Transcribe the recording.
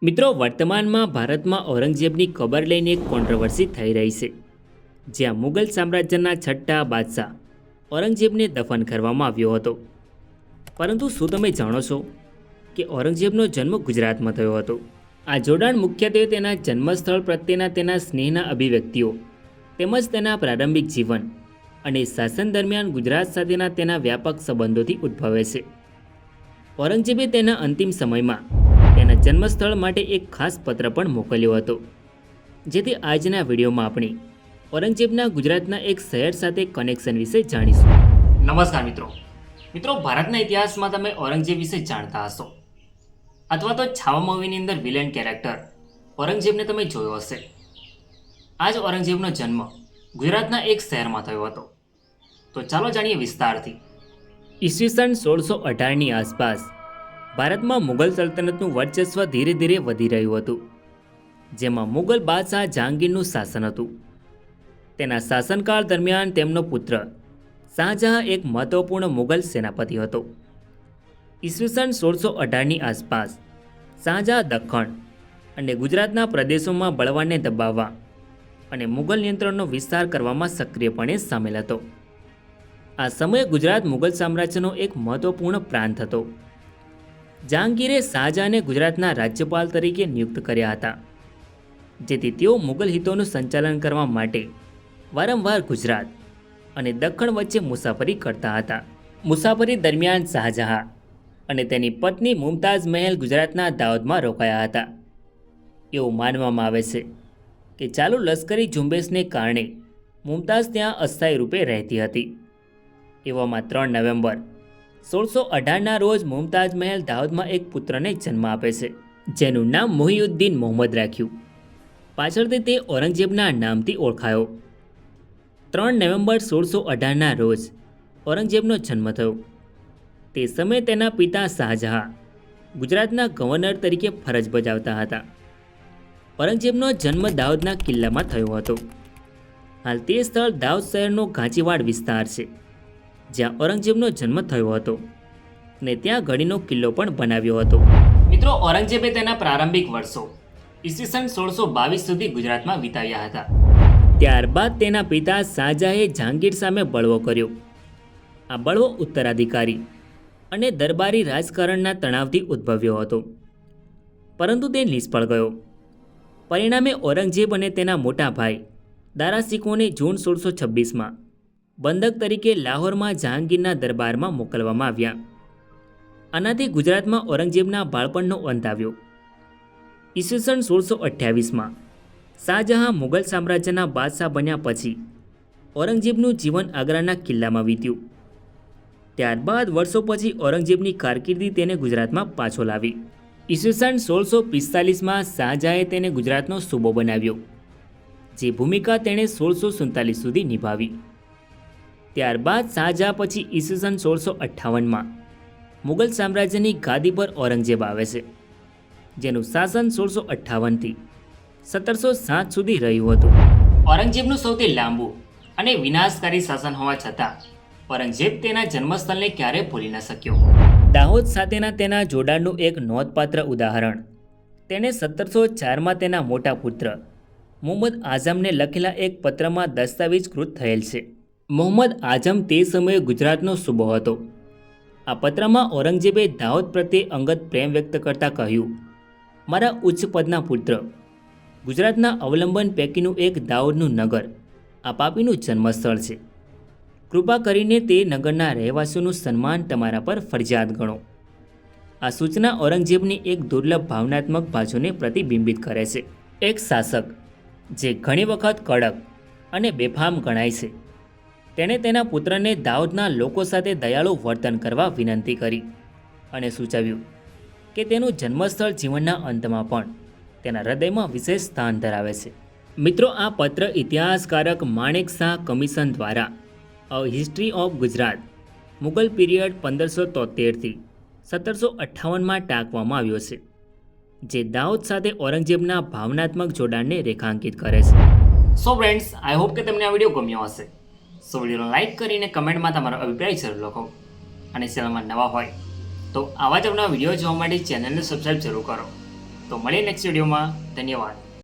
મિત્રો, વર્તમાનમાં ભારતમાં ઔરંગઝેબની કબર લઈને એક કોન્ટ્રોવર્સી થઈ રહી છે, જ્યાં મુગલ સામ્રાજ્યના છઠ્ઠા બાદશાહ ઔરંગઝેબને દફન કરવામાં આવ્યો હતો. પરંતુ શું તમે જાણો છો કે ઔરંગઝેબનો જન્મ ગુજરાતમાં થયો હતો? આ જોડાણ મુખ્યત્વે તેના જન્મસ્થળ પ્રત્યેના તેના સ્નેહના અભિવ્યક્તિઓ તેમજ તેના પ્રારંભિક જીવન અને શાસન દરમિયાન ગુજરાત સાથેના તેના વ્યાપક સંબંધોથી ઉદ્ભવે છે. ઔરંગઝેબે તેના અંતિમ સમયમાં તેના જન્મસ્થળ માટે એક ખાસ પત્ર પણ મોકલ્યો હતો, જેથી આજના વિડીયોમાં આપણે ઔરંગઝેબના ગુજરાતના એક શહેર સાથે કનેક્શન વિશે જાણીશું. નમસ્કાર મિત્રો, ભારતના ઇતિહાસમાં તમે ઔરંગઝેબ વિશે જાણતા હશો, અથવા તો છાવા મૂવીની અંદર વિલન કેરેક્ટર ઔરંગઝેબને તમે જોયો હશે. આ જ ઔરંગઝેબનો જન્મ ગુજરાતના એક શહેરમાં થયો હતો. તો ચાલો જાણીએ વિસ્તારથી. ઈસવીસન 1618ની આસપાસ ભારતમાં મુગલ સલ્તનતનું વર્ચસ્વ ધીરે ધીરે વધી રહ્યું હતું, જેમાં મુગલ બાદશાહ જહાંગીરનું શાસન હતું. તેના શાસનકાળ દરમિયાન તેમનો પુત્ર શાહજહાં એક મહત્વપૂર્ણ મુગલ સેનાપતિ હતો. ઈસવીસન 1618ની આસપાસ શાહજહાં દખ્ખણ અને ગુજરાતના પ્રદેશોમાં બળવાનને દબાવવા અને મુગલ નિયંત્રણનો વિસ્તાર કરવામાં સક્રિયપણે સામેલ હતો. આ સમયે ગુજરાત મુગલ સામ્રાજ્યનો એક મહત્વપૂર્ણ પ્રાંત હતો. જહાંગીરે શાહજહાંને ગુજરાતના રાજ્યપાલ તરીકે નિયુક્ત કર્યા હતા, જેથી તેઓ મુગલ હિતોનું સંચાલન કરવા માટે વારંવાર ગુજરાત અને દખ્ખણ વચ્ચે મુસાફરી કરતા હતા. મુસાફરી દરમિયાન શાહજહાં અને તેની પત્ની મુમતાઝ મહેલ ગુજરાતના દાહોદમાં રોકાયા હતા. એવું માનવામાં આવે છે કે ચાલુ લશ્કરી ઝુંબેશને કારણે મુમતાઝ ત્યાં અસ્થાયી રૂપે રહેતી હતી. એવામાં 3 નવેમ્બર 1618ના રોજ મુમતાઝ મહેલ દાહોદમાં એક પુત્રને જન્મ આપે છે, જેનું નામ મોહિઉદ્દીન મોહમ્મદ રાખ્યું. પાછળથી તે ઔરંગઝેબના નામથી ઓળખાયો. 3 નવેમ્બર 1618ના રોજ ઔરંગઝેબનો જન્મ થયો. તે સમયે તેના પિતા શાહજહાં ગુજરાતના ગવર્નર તરીકે ફરજ બજાવતા હતા. ઔરંગઝેબનો જન્મ દાહોદના કિલ્લામાં થયો હતો. હાલ તે સ્થળ દાહોદ શહેરનો ઘાંચીવાડ વિસ્તાર છે, જ્યાં ઔરંગઝેબનો જન્મ થયો હતો અને ત્યાં ઘડીનો કિલ્લો પણ બનાવ્યો હતો. મિત્રો, ઔરંગઝેબે તેના પ્રારંભિક વર્ષો ઈસવીસન 1622 સુધી ગુજરાતમાં વિતાવ્યા હતા. ત્યારબાદ તેના પિતા શાહજહાંએ જહાંગીર સામે બળવો કર્યો. આ બળવો ઉત્તરાધિકારી અને દરબારી રાજકારણના તણાવથી ઉદ્ભવ્યો હતો, પરંતુ તે નિષ્ફળ ગયો. પરિણામે ઔરંગઝેબ અને તેના મોટા ભાઈ દારા શિકોને જૂન 1626માં બંધક તરીકે લાહોરમાં જહાંગીરના દરબારમાં મોકલવામાં આવ્યા. આનાથી ગુજરાતમાં ઔરંગઝેબના બાળપણનો અંત આવ્યો. ઈસવીસન 1628માં શાહજહાં મુગલ સામ્રાજ્યના બાદશાહ બન્યા પછી ઔરંગઝેબનું જીવન આગ્રાના કિલ્લામાં વીત્યું. ત્યારબાદ વર્ષો પછી ઔરંગઝેબની કારકિર્દી તેને ગુજરાતમાં પાછો લાવી. ઈસવીસન 1645માં શાહજહાંએ તેને ગુજરાતનો સૂબો બનાવ્યો, જે ભૂમિકા તેણે 1647 સુધી નિભાવી. ત્યારબાદ શાહજહાં પછી ઈસવીસન 1658માં મુગલ સામ્રાજ્યની ગાદી પર ઔરંગઝેબ આવે છે, જેનું શાસન 1658થી 1707 સુધી રહ્યું હતું. ઔરંગઝેબનું સૌથી લાંબુ અને વિનાશકારી શાસન હોવા છતાં ઔરંગઝેબ તેના જન્મસ્થળને ક્યારેય ભૂલી ન શક્યો. દાહોદ સાથેના તેના જોડાણનું એક નોંધપાત્ર ઉદાહરણ તેણે 1704માં તેના મોટા પુત્ર મુહમ્મદ આઝમને લખેલા એક પત્રમાં દસ્તાવેજીકૃત થયેલ છે. મુહમ્મદ આઝમ તે સમયે ગુજરાતનો સૂબો હતો. આ પત્રમાં ઔરંગઝેબે દાહોદ પ્રત્યે અંગત પ્રેમ વ્યક્ત કરતાં કહ્યું, મારા ઉચ્ચ પદના પુત્ર, ગુજરાતના અવલંબન પૈકીનું એક દાહોદનું નગર આ પાપીનું જન્મસ્થળ છે. કૃપા કરીને તે નગરના રહેવાસીઓનું સન્માન તમારા પર ફરજિયાત ગણો. આ સૂચના ઔરંગઝેબની એક દુર્લભ ભાવનાત્મક બાજુને પ્રતિબિંબિત કરે છે. એક શાસક જે ઘણી વખત કડક અને બેફામ ગણાય છે, તેણે તેના પુત્રને દાહોદના લોકો સાથે દયાળુ વર્તન કરવા વિનંતી કરી અને સૂચવ્યું કે તેનું જન્મસ્થળ જીવનના અંતમાં પણ તેના હૃદયમાં વિશેષ સ્થાન ધરાવે છે. મિત્રો, આ પત્ર ઇતિહાસકારક માણેક શાહ કમિશન દ્વારા a history of Gujarat Mughal period 1573થી 1758માં ટાંકવામાં આવ્યો છે, જે દાહોદ સાથે ઔરંગઝેબના ભાવનાત્મક જોડાણને રેખાંકિત કરે છે. સો ફ્રેન્ડ્સ, આઈ હોપ કે તમને આ વિડીયો ગમ્યો હશે. સો વિડીયોને લાઇક કરીને કમેન્ટમાં તમારો અભિપ્રાય જરૂર લખો, અને ચેનલમાં નવા હોય તો આવા જ આપણા વિડીયો જોવા માટે ચેનલને સબસ્ક્રાઈબ જરૂર કરો. તો મળીએ નેક્સ્ટ વિડીયોમાં. ધન્યવાદ.